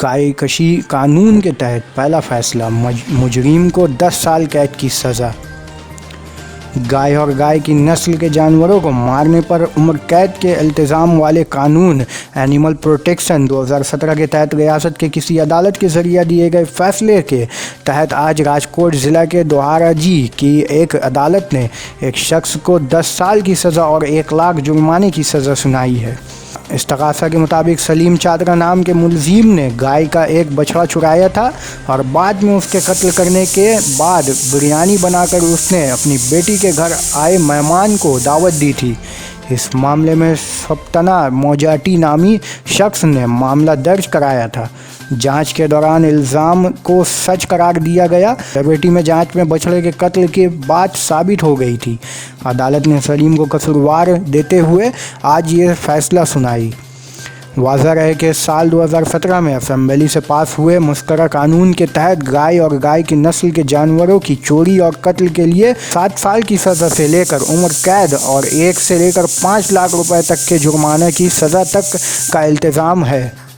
गायकशी कानून के तहत पहला फैसला, मुजरिम को 10 साल कैद की सज़ा। गाय और गाय की नस्ल के जानवरों को मारने पर उम्र कैद के इल्ज़ाम वाले कानून एनिमल प्रोटेक्शन 2017 के तहत रियासत के किसी अदालत के ज़रिए दिए गए फैसले के तहत आज राजकोट ज़िला के दोहाराजी की एक अदालत ने एक शख्स को 10 साल की सज़ा और 1 लाख जुर्माने की सज़ा सुनाई है। इस्तग़ासा के मुताबिक सलीम चादरा नाम के मुलजिम ने गाय का एक बछड़ा चुराया था और बाद में उसके कत्ल करने के बाद बिरयानी बनाकर उसने अपनी बेटी के घर आए मेहमान को दावत दी थी। इस मामले में सप्तना मोजाटी नामी शख्स ने मामला दर्ज कराया था। जांच के दौरान इल्ज़ाम को सच करार दिया गया। बेटी में जांच में बछड़े के कत्ल की बात साबित हो गई थी। अदालत ने सलीम को कसूरवार देते हुए आज ये फैसला सुनाई। वाज़ह रहे कि साल 2017 में असेंबली से पास हुए मुश्तरका कानून के तहत गाय और गाय की नस्ल के जानवरों की चोरी और कत्ल के लिए 7 साल की सज़ा से लेकर उम्र कैद और 1 से लेकर 5 लाख रुपए तक के जुर्माने की सज़ा तक का इल्ज़ाम है।